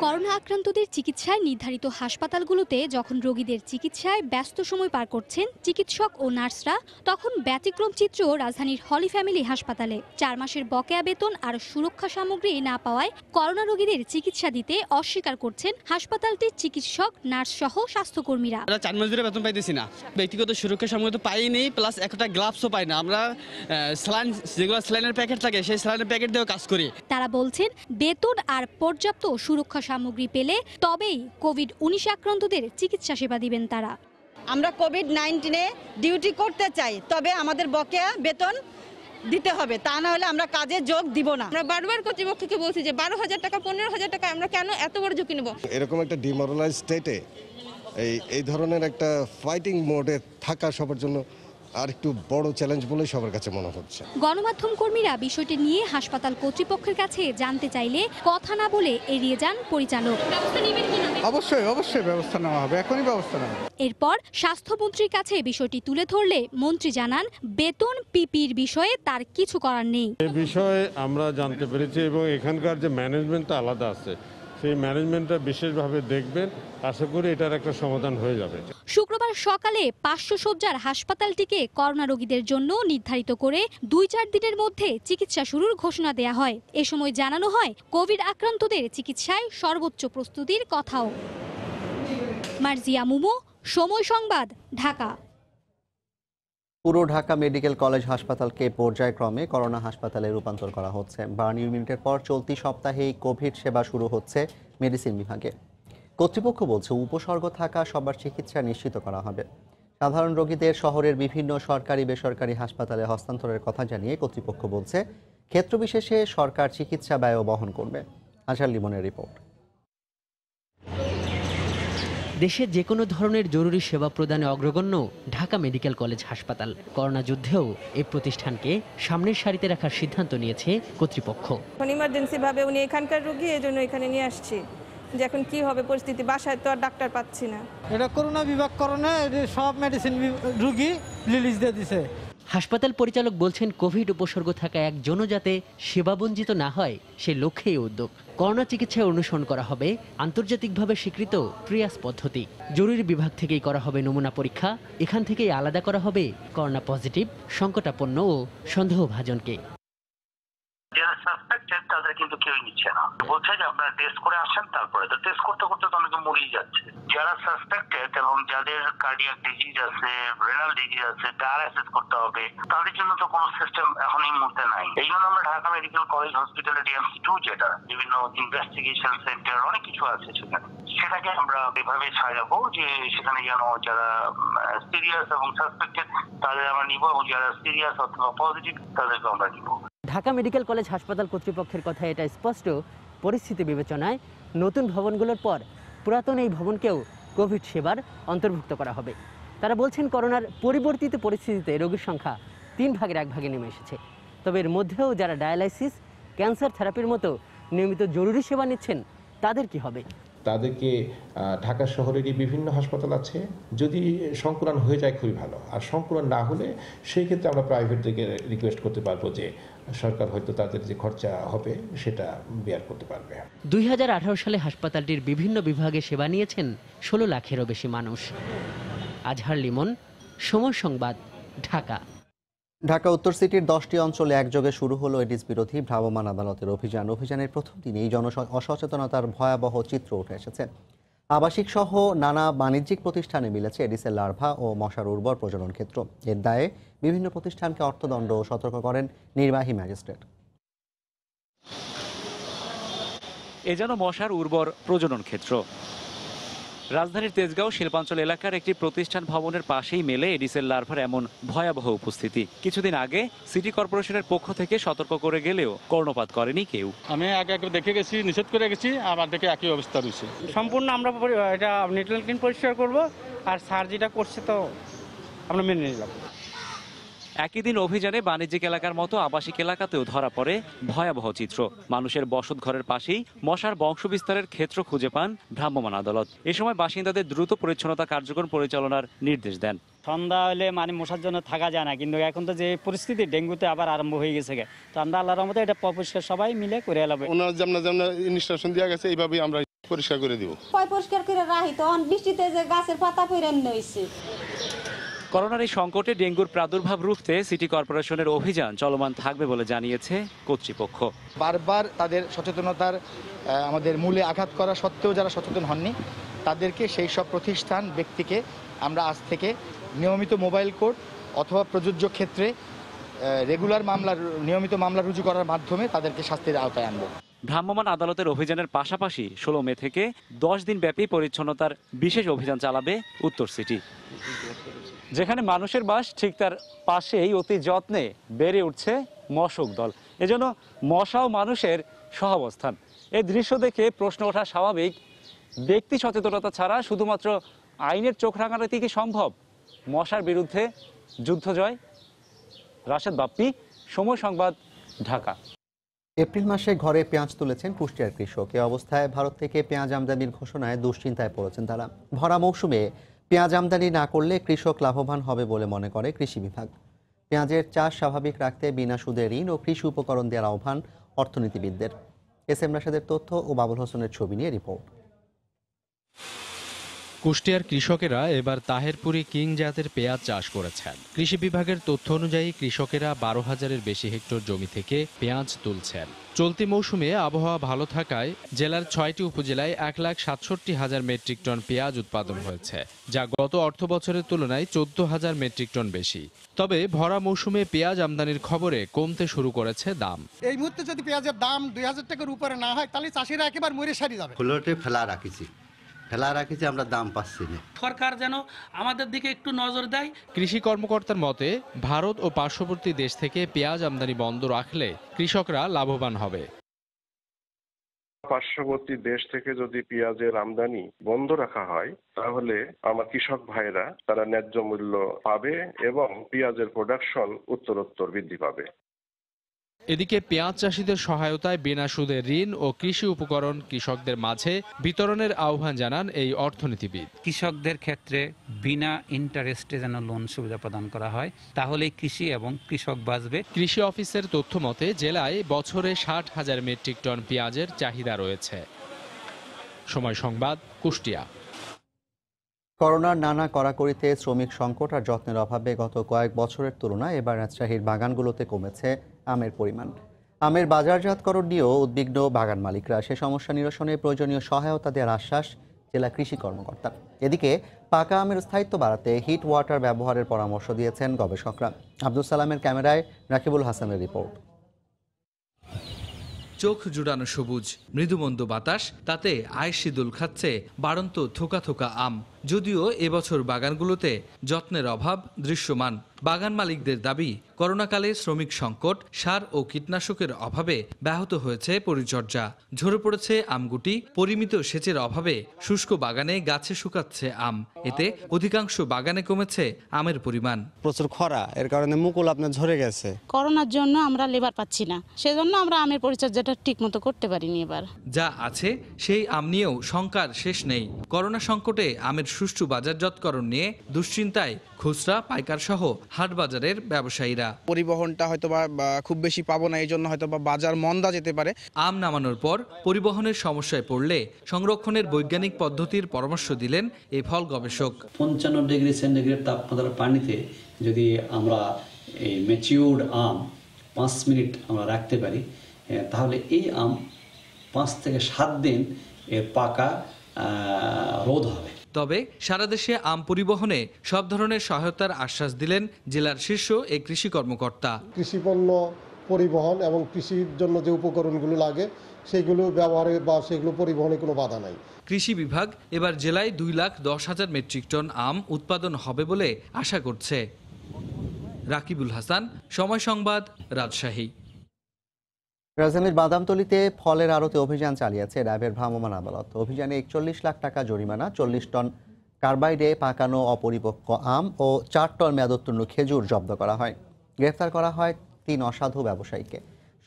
করোনা আক্রান্তদের চিকিৎসায় নির্ধারিত হাসপাতালগুলোতে যখন রোগীদের চিকিৎসায় ব্যস্ত সময় পার করছেন চিকিৎসক ও নার্সরা, তখন ব্যতিক্রম চিত্র রাজধানীর হলি ফ্যামিলি হাসপাতালে। 4 মাসের বকেয়া বেতন আর সুরক্ষা সামগ্রী না পাওয়ায় করোনা রোগীদের চিকিৎসা দিতে অস্বীকার করছেন হাসপাতালটির চিকিৎসক, নার্স সহ স্বাস্থ্যকর্মীরা। 4 মাস ধরে বেতন পাইতেছি না, ব্যক্তিগত সুরক্ষা সামগ্রী তো পাই নেই, প্লাস একটা গ্লাভসও পাই না। আমরা স্যালাইন, যেগুলো স্যালাইনের প্যাকেট থাকে, সেই স্যালাইনের প্যাকেট দিয়েও কাজ করি। তারা বলছেন, বেতন আর পর্যাপ্ত সুরক্ষা সামগ্রী পেলে তবেই কোভিড-19 আক্রান্তদের চিকিৎসা সেবা দিবেন তারা। আমরা কোভিড-19-এ ডিউটি করতে চাই, তবে আমাদের বকেয়া বেতন দিতে হবে, তা না হলে আমরা কাজে যোগ দিব না। আমরা বারবার কর্তৃপক্ষকে বলছি যে 12,000 টাকা 15,000 টাকা আমরা কেন এত বড় ঝুঁকি নেব। এরকম একটা ডিমোরালাইজ স্টেটে এই ধরনের একটা ফাইটিং মোডে থাকা সবার জন্য আর একটু বড় চ্যালেঞ্জ বলে সবার কাছে মনে হচ্ছে। গণমাধ্যম কর্মীরা বিষয়টি নিয়ে হাসপাতাল কর্তৃপক্ষের কাছে জানতে চাইলে কথা না বলে এড়িয়ে যান পরিচালক। অবশ্যই ব্যবস্থা নেওয়া হবে, এখনই ব্যবস্থা নেওয়া হবে। এরপর স্বাস্থ্যমন্ত্রীর কাছে বিষয়টি তুলে ধরলে মন্ত্রী জানান, বেতন পিপির বিষয়ে তার কিছু করার নেই। এই বিষয়ে আমরা জানতে পেরেছি এবং এখানকার যে ম্যানেজমেন্টটা আলাদা আছে, সেই ম্যানেজমেন্টটা বিশেষভাবে দেখবেন। আশা করি এটার একটা সমাধান হয়ে যাবে। শুক্রবার সকালে 500 শয্যার হাসপাতালটিকে করোনা রোগীদের জন্য নির্ধারিত করে 2-4 দিনের মধ্যে চিকিৎসা শুরুর ঘোষণা দেয়া হয়। এ সময় জানানো হয়, কোভিড আক্রান্তদের চিকিৎসায় সর্বোচ্চ প্রস্তুতির কথাও। মার্জিয়া মুমু, সময় সংবাদ, ঢাকা। পুরো ঢাকা মেডিকেল কলেজ হাসপাতালকে পর্যায়ক্রমে করোনা হাসপাতালে রূপান্তর করা হচ্ছে। বার্ন ইউনিটের পর চলতি সপ্তাহেই কোভিড সেবা শুরু হচ্ছে মেডিসিন বিভাগে। কর্তৃপক্ষ বলছে, উপসর্গ থাকা সবার চিকিৎসা নিশ্চিত করা হবে। সাধারণ রোগীদের শহরের বিভিন্ন সরকারি বেসরকারি হাসপাতালে হস্তান্তরের কথা জানিয়ে কর্তৃপক্ষ বলছে, ক্ষেত্রবিশেষে সরকার চিকিৎসা ব্যয়ও বহন করবে। আজহার লিমনের রিপোর্ট। দেশে যে কোনো ধরনের জরুরি সেবা প্রদানে অগ্রগণ্য ঢাকা মেডিকেল কলেজ হাসপাতাল। করোনা যুদ্ধেও এই প্রতিষ্ঠানকে সামনের সারিতে রাখার সিদ্ধান্ত নিয়েছে কর্তৃপক্ষ। ইমার্জেন্সি ভাবে উনি এখানকার রোগী, এজন্য এখানে নিয়ে আসছি। যে এখন কি হবে পরিস্থিতি, বাসায় তো আর ডাক্তার পাচ্ছি না। এটা করোনা বিভাগ করোনা, সব মেডিসিন রোগী রিলিজ দিয়ে দিছে। হাসপাতাল পরিচালক বলছেন, কোভিড উপসর্গ থাকা একজনও যাতে সেবা বঞ্চিত না হয় সে লক্ষ্যেই উদ্যোগ। করোনা চিকিৎসায় অনুসরণ করা হবে আন্তর্জাতিকভাবে স্বীকৃত ট্রিয়াজ পদ্ধতি। জরুরি বিভাগ থেকেই করা হবে নমুনা পরীক্ষা। এখান থেকেই আলাদা করা হবে করোনা পজিটিভ, সংকটাপন্ন ও সন্দেহভাজনকে। যারা সাসপেক্টেড তাদের কিন্তু কেউই নিচ্ছে না, বলছে যে আপনারা টেস্ট করে আসেন, তারপরে তো টেস্ট করতে করতে তো অনেকে মরেই যাচ্ছে। যারা সাসপেক্টেড এবং যাদের কার্ডিয়াক ডিজিজ আছে, রেনাল ডিজিজ আছে, ডায়ালাইসিস করতে হবে, তাদের জন্য তো কোনো সিস্টেম এখন এই মুহূর্তে নাই। এই জন্য আমরা ঢাকা মেডিকেল কলেজ হসপিটালে ডিএমসি-2 যেটা বিভিন্ন ইনভেস্টিগেশন সেন্টার অনেক কিছু আছে সেটাকে আমরা এভাবে সাজাবো যে সেখানে যেন যারা সিরিয়াস এবং সাসপেক্টেড তাদের আমরা নিব, এবং যারা সিরিয়াস অথবা পজিটিভ তাদেরকে আমরা নিব। ঢাকা মেডিকেল কলেজ হাসপাতাল কর্তৃপক্ষের কথা এটা স্পষ্ট, পরিস্থিতি বিবেচনায় নতুন ভবনগুলোর পর পুরাতন এই ভবনকেও কোভিড সেবার অন্তর্ভুক্ত করা হবে। তারা বলছেন, করোনার পরিবর্তিত পরিস্থিতিতে রোগীর সংখ্যা 3 ভাগের 1 ভাগে নেমে এসেছে। তবে এর মধ্যেও যারা ডায়ালাইসিস, ক্যান্সার থেরাপির মতো নিয়মিত জরুরি সেবা নিচ্ছেন তাদের কি হবে? তাদেরকে ঢাকা শহরেরই বিভিন্ন হাসপাতাল আছে, যদি সংকুলন হয়ে যায় খুবই ভালো, আর সংকুলন না হলে সেই ক্ষেত্রে আমরা প্রাইভেট থেকে রিকোয়েস্ট করতে পারবো যে সরকার হয়তো তাদের যে খরচা হবে সেটা বেয়ার করতে পারবে। 2018 সালে হাসপাতালটির বিভিন্ন বিভাগে সেবা নিয়েছেন 16 লাখেরও বেশি মানুষ। আজহার লিমন, সময় সংবাদ, ঢাকা। ঢাকা উত্তর সিটির 10টি অঞ্চলে একযোগে শুরু হলো এডিস বিরোধী ভ্রাম্যমাণ আদালতের অভিযানের প্রথম দিনেই অসচেতনতার ভয়াবহ চিত্র উঠে এসেছে। আবাসিক সহ নানা বাণিজ্যিক প্রতিষ্ঠানে মিলেছে এডিসের লার্ভা ও মশার উর্বর প্রজনন ক্ষেত্র। এর দায়ে বিভিন্ন প্রতিষ্ঠানকে অর্থদণ্ড ও সতর্ক করেন নির্বাহী ম্যাজিস্ট্রেট। এ যেন মশার উর্বর প্রজনন ক্ষেত্র। রাজধানীর তেজগাঁও শিল্পাঞ্চল এলাকার একটি প্রতিষ্ঠান ভবনের পাশেই মেলে এডিসের লার্ভার এমন ভয়াবহ উপস্থিতি। কিছুদিন আগে সিটি কর্পোরেশনের পক্ষ থেকে সতর্ক করে গেলেও কর্ণপাত করেনি কেউ। আমি আগে দেখে গেছি, নিষেধ করে গেছি, আবার দেখে একই অবস্থা রয়েছে। সম্পূর্ণ আমরা এটা নিট অ্যান্ড ক্লিন পরিষ্কার করব, আর স্যার যেটা করছে তো আমরা মেনে নিলাম। একই দিন অভিযানে বাণিজ্যিক এলাকার মতো আবাসিক এলাকাতেও ধরা পড়ে ভয়াবহ চিত্র। মানুষের বসত ঘরের পাশেই মশার বংশবিস্তারের ক্ষেত্র খুঁজে পান ভ্রাম্যমাণ আদালত। এ সময় বাসিন্দাদের দ্রুত পরিচ্ছন্নতা কার্যক্রম পরিচালনার নির্দেশ দেন। সন্ধ্যা হলে মশার জন্য থাকা যায় না, কিন্তু এখন তো যে পরিস্থিতি ডেঙ্গুতে আবার আরম্ভ হয়ে গেছে, তো আমরা আল্লাহর রহমতে এটা পরিষ্কার সবাই মিলে করে এলাম। ওনার যেমন ইনস্ট্রাকশন দেওয়া গেছে এইভাবেই আমরা পরিষ্কার করে দিব। পরিষ্কার করে রাখি, তখন বৃষ্টিতে যে গাছের পাতা পড়ে নিয়েছে। করোনার এই সংকটে ডেঙ্গুর প্রাদুর্ভাব রুখতে সিটি কর্পোরেশনের অভিযান চলমান থাকবে বলে জানিয়েছে কর্তৃপক্ষ। বারবার তাদের সচেতনতার আমাদের মূলে আঘাত করা সত্ত্বেও যারা সচেতন হননি তাদেরকে সেই সব প্রতিষ্ঠান ব্যক্তিকে আমরা আজ থেকে নিয়মিত মোবাইল কোর্ট অথবা প্রযোজ্য ক্ষেত্রে নিয়মিত মামলা রুজু করার মাধ্যমে তাদেরকে শাস্তির আওতায় আনব। ভ্রাম্যমাণ আদালতের অভিযানের পাশাপাশি 16 মে থেকে 10 দিন ব্যাপী পরিচ্ছন্নতার বিশেষ অভিযান চালাবে উত্তর সিটি। যেখানে মানুষের বাস, ঠিক তার পাশেই অতি যত্নে বেড়ে উঠছে মশক দল। এজন্য মশা ও মানুষের সহাবস্থান। এই দৃশ্য দেখে প্রশ্ন ওঠা স্বাভাবিক, ব্যক্তি সচেতনতা ছাড়া শুধুমাত্র আইনের চোখ রাঙানোতে কি সম্ভব মশার বিরুদ্ধে যুদ্ধ জয়? রাশেদ বাপ্পি, সময় সংবাদ, ঢাকা। এপ্রিল মাসে ঘরে পেঁয়াজ তুলেছেন কুষ্টিয়ার কৃষক। এ অবস্থায় ভারত থেকে পেঁয়াজ আমদানির ঘোষণায় দুশ্চিন্তায় পড়েছেন তারা। ভরা মৌসুমে পেঁয়াজ আমদানি না করলে কৃষক লাভবান হবে বলে মনে করে কৃষি বিভাগ। পেঁয়াজের চাষ স্বাভাবিক রাখতে বিনা সুদে ঋণ ও কৃষি উপকরণ দেওয়ার আহ্বান অর্থনীতিবিদদের। এস এম রাশেদের তথ্য ও বাবুল হোসেনের ছবি নিয়ে রিপোর্ট। কুষ্টিয়ার কৃষকেরা এবার তাহেরপুরি কিং জাতের পেঁয়াজ চাষ করেছেন। কৃষি বিভাগের তথ্য অনুযায়ী কৃষকেরা 12,000-এর বেশি হেক্টর জমি থেকে পেঁয়াজ তুলছেন। চলতি মৌসুমে আবহাওয়া ভালো থাকায় জেলার 6টি উপজেলায় 1,67,000 মেট্রিক টন পেঁয়াজ উৎপাদন হয়েছে, যা গত অর্থ বছরের তুলনায় 14,000 মেট্রিক টন বেশি। তবে ভরা মৌসুমে পেঁয়াজ আমদানির খবরে কমতে শুরু করেছে দাম। এই মুহূর্তে যদি পেঁয়াজের দাম 2,000 টাকার উপরে না হয় তাহলে চাষিরা একেবারে মরে সারি যাবে। ফেলা রাখিছি, আমরা দাম পাচ্ছি না। সরকার যেন আমাদের দিকে একটু নজর দেয়। কৃষি কর্মকর্তার মতে ভারত ও পার্শ্ববর্তী দেশ থেকে পেঁয়াজ আমদানি বন্ধ রাখলে কৃষকরা লাভবান হবে। পার্শ্ববর্তী দেশ থেকে যদি পেঁয়াজের আমদানি বন্ধ রাখা হয় তাহলে আমার কৃষক ভাইরা তারা ন্যায্য মূল্য পাবে এবং পেঁয়াজের প্রোডাকশন উত্তরোত্তর বৃদ্ধি পাবে। এদিকে পেঁয়াজ চাষিদের সহায়তায় বিনা সুদে ঋণ ও কৃষি উপকরণ কৃষকদের মাঝে বিতরণের আহ্বান জানান এই অর্থনীতিবিদ। কৃষকদের ক্ষেত্রে বিনা ইন্টারেস্টে যেন লোন সুবিধা প্রদান করা হয়, তাহলে কৃষি এবং কৃষক বাঁচবে। কৃষি অফিসের তথ্য মতে জেলায় বছরে 60,000 মেট্রিক টন পেঁয়াজের চাহিদা রয়েছে। সময় সংবাদ, কুষ্টিয়া। করোনার নানা কড়াকড়িতে শ্রমিক সংকট আর যত্নের অভাবে গত কয়েক বছরের তুলনায় এবার রাজশাহীর বাগানগুলোতে কমেছে আমের পরিমাণ। আমের বাজারজাতকরণ নিয়েও উদ্বিগ্ন বাগান মালিকরা। সে সমস্যা নিরসনে প্রয়োজনীয় সহায়তা দেওয়ার আশ্বাস জেলা কৃষি কর্মকর্তা। এদিকে পাকা আমের স্থায়িত্ব বাড়াতে হিট ওয়াটার ব্যবহারের পরামর্শ দিয়েছেন গবেষকরা। আব্দুল সালামের ক্যামেরায় রাকিবুল হাসানের রিপোর্ট। চোখ জুড়ানো সবুজ, মৃদুমন্দ বাতাস, তাতে আয়েশি দোল খাচ্ছে বাড়ন্ত থোকা থোকা আম। যদিও এবছর বাগানগুলোতে যত্নের অভাব দৃশ্যমান। বাগান মালিকদের দাবি, করোনাকালে শ্রমিক সংকট, সার ও কীটনাশকের অভাবে ব্যাহত হয়েছে পরিচর্যা। ঝরে পড়েছে আমগুটি, পরিমিত সেচের অভাবে শুষ্ক বাগানে গাছে শুকাচ্ছে আম। এতে অধিকাংশ বাগানে কমেছে আমের পরিমাণ। প্রচুর খরা, এর কারণে মুকুল আপনার ঝরে গেছে। করোনার জন্য আমরা লেবার পাচ্ছি না, সেজন্য আমরা আমের পরিচর্যাটা ঠিকমতো করতে পারিনি। এবার যা আছে সেই আম নিয়েও শঙ্কার শেষ নেই। করোনা সংকটে আমের সুষ্ঠু বাজারজাতকরণ নিয়ে দুশ্চিন্তায় খুচরা, পাইকার সহ হাট বাজারের ব্যবসায়ীরা। পরিবহনটা হয়তো বা খুব বেশি পাবো না, এই জন্য হয়তো বা বাজার মন্দা যেতে পারে। আম নামানোর পর পরিবহনের সমস্যায় পড়লে সংরক্ষণের বৈজ্ঞানিক পদ্ধতির পরামর্শ দিলেন এই ফল গবেষক। 55 ডিগ্রি সেন্টিগ্রেড তাপমাত্রার পানিতে যদি আমরা এই ম্যাচিউরড আম 5 মিনিট আমরা রাখতে পারি, তাহলে এই আম 5 থেকে 7 দিন এর পাকা রোধ হবে। তবে সারা দেশে আম পরিবহনে সব ধরনের সহায়তার আশ্বাস দিলেন জেলার শীর্ষ এই কৃষি কর্মকর্তা। কৃষিপণ্য পরিবহন এবং কৃষির জন্য যে উপকরণগুলো লাগে সেগুলো ব্যবহারে বা সেগুলো পরিবহনে কোনো বাধা নাই। কৃষি বিভাগ এবার জেলায় 2,10,000 মেট্রিক টন আম উৎপাদন হবে বলে আশা করছে। রাকিবুল হাসান, সময় সংবাদ, রাজশাহী। রাজধানীর বাদামতলীতে ফলের আড়তে অভিযান চালিয়েছে র্যাবের ভ্রাম্যমাণ আদালত। অভিযানে 41 লাখ টাকা জরিমানা, 40 টন কার্বাইডে পাকানো অপরিপক্ক আম ও 4 টন মেয়াদোত্তীর্ণ খেজুর জব্দ করা হয়। গ্রেফতার করা হয় 3 অসাধু ব্যবসায়ীকে।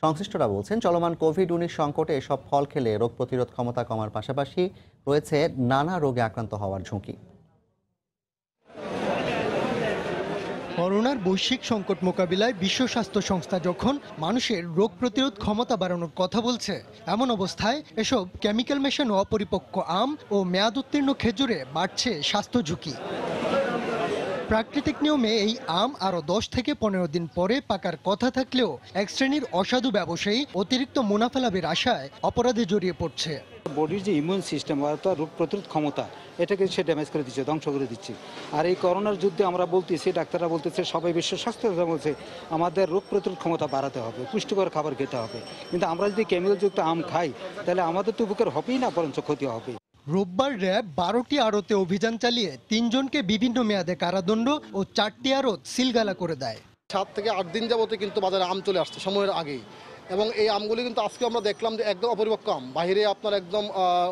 সংশ্লিষ্টরা বলছেন, চলমান কোভিড-19 সংকটে এসব ফল খেলে রোগ প্রতিরোধ ক্ষমতা কমার পাশাপাশি রয়েছে নানা রোগে আক্রান্ত হওয়ার ঝুঁকি। করোনার বৈশ্বিক সংকট মোকাবিলায় বিশ্ব স্বাস্থ্য সংস্থা যখন মানুষের রোগ প্রতিরোধ ক্ষমতা বাড়ানোর কথা বলছে, এমন অবস্থায় এসব কেমিক্যাল মেশানো অপরিপক্ক আম ও মেয়াদ উত্তীর্ণ খেজুরে বাড়ছে স্বাস্থ্য ঝুঁকি। প্রাকৃতিক নিয়মে এই আম আরও 10 থেকে 15 দিন পরে পাকার কথা থাকলেও এক শ্রেণীর অসাধু ব্যবসায়ী অতিরিক্ত মুনাফা লাভের আশায় অপরাধে জড়িয়ে পড়ছে। বডির যে ইমিউন সিস্টেম অর্থাৎ রোগ প্রতিরোধ ক্ষমতা, এটাকে সে ড্যামেজ করে দিচ্ছে, ধ্বংস করে দিচ্ছে। আর এই করোনার যুদ্ধে আমরা বলতেছি, ডাক্তাররা বলতেছে, সবাই বিশ্ব স্বাস্থ্য সংস্থা বলছে আমাদের রোগ প্রতিরোধ ক্ষমতা বাড়াতে হবে, পুষ্টিকর খাবার খেতে হবে। কিন্তু আমরা যদি কেমিক্যালযুক্ত আম খাই তাহলে আমাদের তো উপকার হবেই না, বরঞ্চ ক্ষতি হবে। রোববার র্যাব 12টি আড়তে অভিযান চালিয়ে 3 জনকে বিভিন্ন মেয়াদে কারাদণ্ড ও 4টি আড়ত সিলগালা করে দেয়। 7 থেকে 8 দিন যাবতে কিন্তু বাজারে আম চলে আসছে সময়ের আগেই, এবং এই আমগুলি কিন্তু আজকে আমরা দেখলাম যে একদম অপরিপক্ক আম। বাইরে আপনার একদম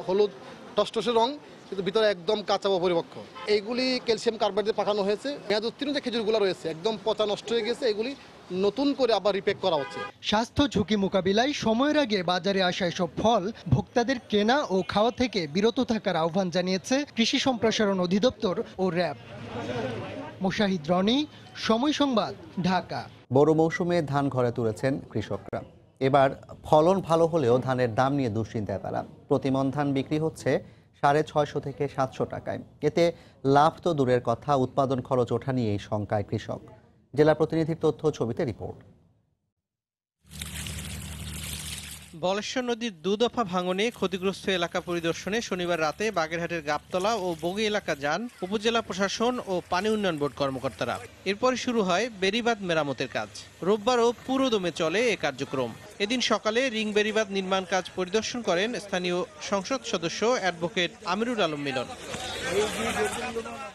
হলুদ টসটসে রং, কিন্তু ভিতরে একদম কাঁচা অপরিপক্ক। এইগুলি ক্যালসিয়াম কার্বাইড দিয়ে পাকানো হয়েছে। মেয়াদ উত্তীর্ণ যে খেজুরগুলো রয়েছে একদম পচা নষ্ট হয়ে গেছে, এগুলি নতুন করে আবার রিপ্যাক করা হচ্ছে। স্বাস্থ্য ঝুঁকি মোকাবিলায় সময়ের আগে বাজারে আসা এসব ফল ভোক্তাদের কেনা ও খাওয়া থেকে বিরত থাকার আহ্বান জানিয়েছে কৃষি সম্প্রসারণ অধিদপ্তর ও র্যাব। মুশাহিদ রনি, সময় সংবাদ, ঢাকা। বড় মৌসুমে ধান ঘরে তুলেছেন কৃষকরা। এবার ফলন ভালো হলেও ধানের দাম নিয়ে দুশ্চিন্তায় তারা। প্রতিমণ ধান বিক্রি হচ্ছে 650 থেকে 700 টাকায়। এতে লাভ তো দূরের কথা, উৎপাদন খরচ ওঠা নিয়েই শঙ্কায় কৃষক। জেলা প্রতিনিধির তথ্য, ছবিতে রিপোর্ট। বলেশ্বর নদীর 2 দফা ভাঙনে ক্ষতিগ্রস্ত এলাকা পরিদর্শনে শনিবার রাতে বাগেরহাটের গাবতলা ও বগি এলাকা যান উপজেলা প্রশাসন ও পানি উন্নয়ন বোর্ড কর্মকর্তারা। এরপর শুরু হয় বেড়িবাঁধ মেরামতের কাজ। রোববারও পুরোদমে চলে এ কার্যক্রম। এদিন সকালে রিং বেড়িবাঁধ নির্মাণ কাজ পরিদর্শন করেন স্থানীয় সংসদ সদস্য অ্যাডভোকেট আমিরুল আলম মিলন।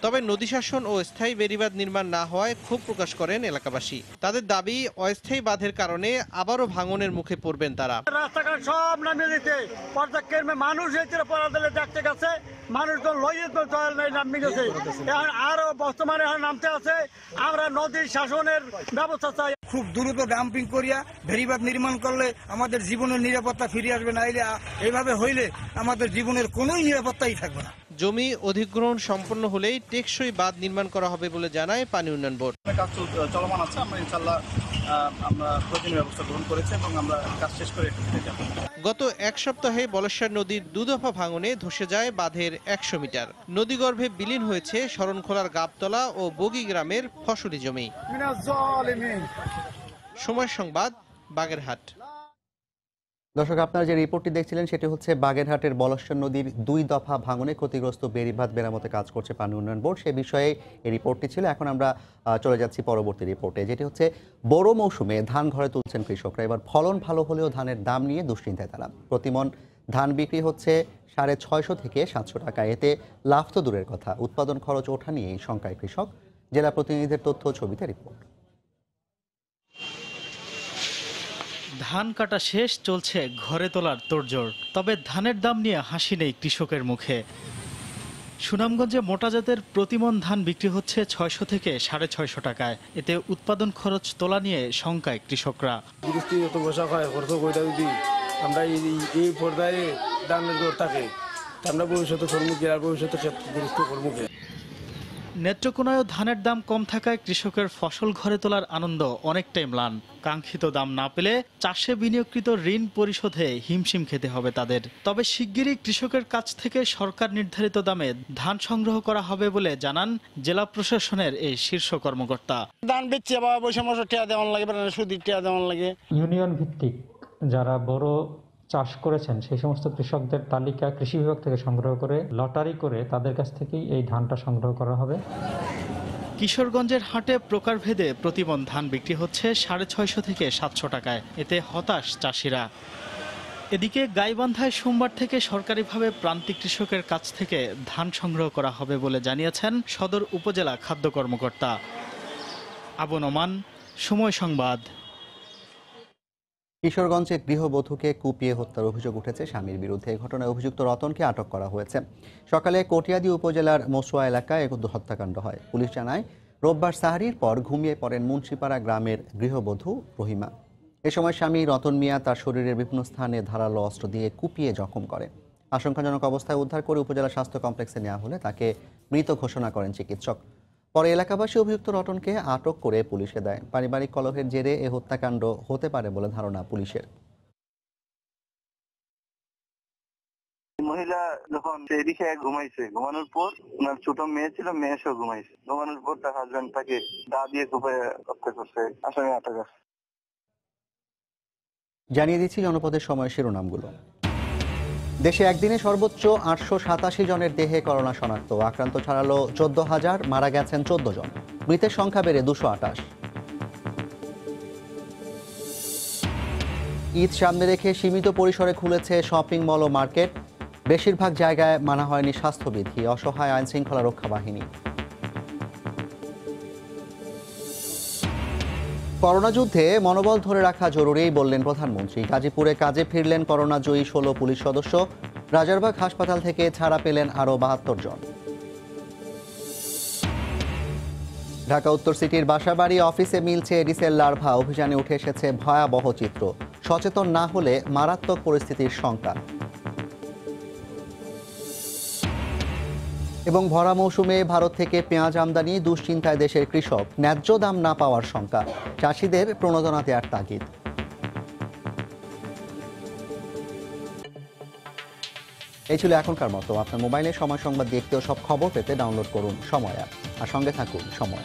তবে নদী শাসন ও স্থায়ী বেড়িবাঁধ নির্মাণ না হওয়ায় ক্ষোভ প্রকাশ করেন এলাকাবাসী। তাদের দাবি, অস্থায়ী বাঁধের কারণে আবারও ভাঙনের মুখে পড়বেন তারা। রাস্তাঘাট সব নামিয়ে দিতে পর্যায়ক্রমে মানুষ দেখতে গেছে, মানুষজন নামিয়ে গেছে, এখন আরো বর্তমানে নামতে আছে। আমরা নদীর শাসনের ব্যবস্থা চাই। খুব দ্রুত ডাম্পিং করিয়া বেড়িবাঁধ নির্মাণ করলে আমাদের জীবনের নিরাপত্তা ফিরে আসবে, না এইভাবে হইলে আমাদের জীবনের কোনো নিরাপত্তাই থাকবে না। জমি অধিগ্রহণ সম্পন্ন হলেই টেকসই বাঁধ নির্মাণ করা হবে বলে জানায় পানি উন্নয়ন বোর্ড। কাজ চলমান আছে, আমরা ইনশাআল্লাহ আমরা প্রয়োজনীয় ব্যবস্থা গ্রহণ করেছি এবং আমরা কাজ শেষ করে যাব। গত 1 সপ্তাহে বলেশ্বর নদীর 2 দফা ভাঙনে ধসে যায় বাঁধের 100 মিটার। নদীগর্ভে বিলীন হয়েছে শরণখোলার গাবতলা ও বগি গ্রামের ফসলি জমি। সময় সংবাদ, বাগেরহাট। দর্শক, আপনারা যে রিপোর্টটি দেখছিলেন সেটি হচ্ছে বাগেরহাটের বলেশ্বর নদীর 2 দফা ভাঙনে ক্ষতিগ্রস্ত বেড়িবাঁধ মেরামতে কাজ করছে পানি উন্নয়ন বোর্ড। সে বিষয়ে এই রিপোর্টটি ছিল। এখন আমরা চলে যাচ্ছি পরবর্তী রিপোর্টে, যেটি হচ্ছে বড় মৌসুমে ধান ঘরে তুলছেন কৃষকরা। এবার ফলন ভালো হলেও ধানের দাম নিয়ে দুশ্চিন্তায় তারা। প্রতিমণ ধান বিক্রি হচ্ছে 650 থেকে 700 টাকা। এতে লাভ তো দূরের কথা, উৎপাদন খরচ ওঠা নিয়েই শঙ্কায় কৃষক। জেলা প্রতিনিধির তথ্য, ছবিতে রিপোর্ট। ধান কাটা শেষ, চলছে ঘরে তোলার তোড়জোড়। তবে ধানের দাম নিয়ে হাসি নেই কৃষকের মুখে। সুনামগঞ্জে মোটা জাতের প্রতিমণ ধান বিক্রি হচ্ছে 600 থেকে 650 টাকায়। এতে উৎপাদন খরচ তোলা নিয়ে শঙ্কায় কৃষকরা। আমরা এই পর্যায়ে ধানের দর থাকে, আমরা ভবিষ্যতে নেত্রকোনায়ও ধানের দাম কম থাকায় কৃষকের ফসল ঘরে তোলার আনন্দ অনেকটাই ম্লান। কাঙ্ক্ষিত দাম না পেলে চাষে বিনিয়োগকৃত ঋণ পরিশোধে হিমশিম খেতে হবে তাদের। তবে শিগগিরই কৃষকের কাছ থেকে সরকার নির্ধারিত দামে ধান সংগ্রহ করা হবে বলে জানান জেলা প্রশাসনের এই শীর্ষ কর্মকর্তা। ধান বেচছে বৈষম্য টিয়া দেওয়ান লাগে, সুদির টিয়া দেওয়ান লাগে। ইউনিয়ন ভিত্তিক যারা বড় চাষ করেছেন সেই সমস্ত কৃষকদের তালিকা কৃষি বিভাগ থেকে সংগ্রহ করে লটারি করে তাদের কাছ থেকেই এই ধানটা সংগ্রহ করা হবে। কিশোরগঞ্জের হাটে প্রকারভেদে প্রতিমণ ধান বিক্রি হচ্ছে 650 থেকে 700 টাকায়। এতে হতাশ চাষিরা। এদিকে গাইবান্ধায় সোমবার থেকে সরকারিভাবে প্রান্তিক কৃষকের কাছ থেকে ধান সংগ্রহ করা হবে বলে জানিয়েছেন সদর উপজেলা খাদ্য কর্মকর্তা। আবু নোমান, সময় সংবাদ। কিশোরগঞ্জে গৃহবধূকে কুপিয়ে হত্যার অভিযোগ উঠেছে স্বামীর বিরুদ্ধে। এই ঘটনায় অভিযুক্ত রতনকে আটক করা হয়েছে। সকালে কটিয়াদি উপজেলার মসুয়া এলাকায় এক হত্যাকাণ্ড হয়। পুলিশ জানায়, রোববার সাহারির পর ঘুমিয়ে পড়েন মুন্সিপাড়া গ্রামের গৃহবধূ রহিমা। এ সময় স্বামী রতন মিয়া তার শরীরের বিভিন্ন স্থানে ধারালো অস্ত্র দিয়ে কুপিয়ে জখম করে। আশঙ্কাজনক অবস্থায় উদ্ধার করে উপজেলা স্বাস্থ্য কমপ্লেক্সে নেওয়া হলে তাকে মৃত ঘোষণা করেন চিকিৎসক। পরে এলাকাবাসী অভিযুক্ত রতনকে আটক করে পুলিশে দেয়। পারিবারিক কলহের জেরে এ হত্যাকাণ্ড হতে পারে বলে ধারণা পুলিশের। মহিলা যখন এদিকে ঘুমাইছে, ঘুমানোর পর ওনার ছোট মেয়ে ছিল, মেয়ে সহ ঘুমাইছে। ঘুমানোর পর তার হাজবেন্ড তাকে দা দিয়ে কুপিয়ে হত্যা করছে। আসামি আটক আছে। জানিয়ে দিচ্ছি জনপদের সময় শিরোনামগুলো। দেশে একদিনে সর্বোচ্চ 887 জনের দেহে করোনা শনাক্ত। আক্রান্ত ছাড়ালো 14,000, মারা গেছেন 14 জন। মৃতের সংখ্যা বেড়ে 228। ঈদ সামনে রেখে সীমিত পরিসরে খুলেছে শপিং মল ও মার্কেট। বেশিরভাগ জায়গায় মানা হয়নি স্বাস্থ্যবিধি। অসহায় আইন শৃঙ্খলা রক্ষা বাহিনী। করোনা যুদ্ধে মনোবল ধরে রাখা জরুরি বললেন প্রধানমন্ত্রী। গাজীপুরে কাজে ফিরলেন করোনা জয়ী 16 পুলিশ সদস্য। রাজারবাগ হাসপাতাল থেকে ছাড়া পেলেন আরও 72 জন। ঢাকা উত্তর সিটির বাসাবাড়ি অফিসে মিলছে এডিসের লার্ভা। অভিযানে উঠে এসেছে ভয়াবহ চিত্র। সচেতন না হলে মারাত্মক পরিস্থিতির শঙ্কা। এবং ভরা মৌসুমে ভারত থেকে পেঁয়াজ আমদানি, দুশ্চিন্তায় দেশের কৃষক। ন্যায্য দাম না পাওয়ার শঙ্কা। চাষিদের প্রণোদনা দেওয়ার তাগিদ। এই ছিল এখনকার মতো। আপনার মোবাইলে সময় সংবাদ দেখতে ও সব খবর পেতে ডাউনলোড করুন সময় অ্যাপ আর সঙ্গে থাকুন সময়।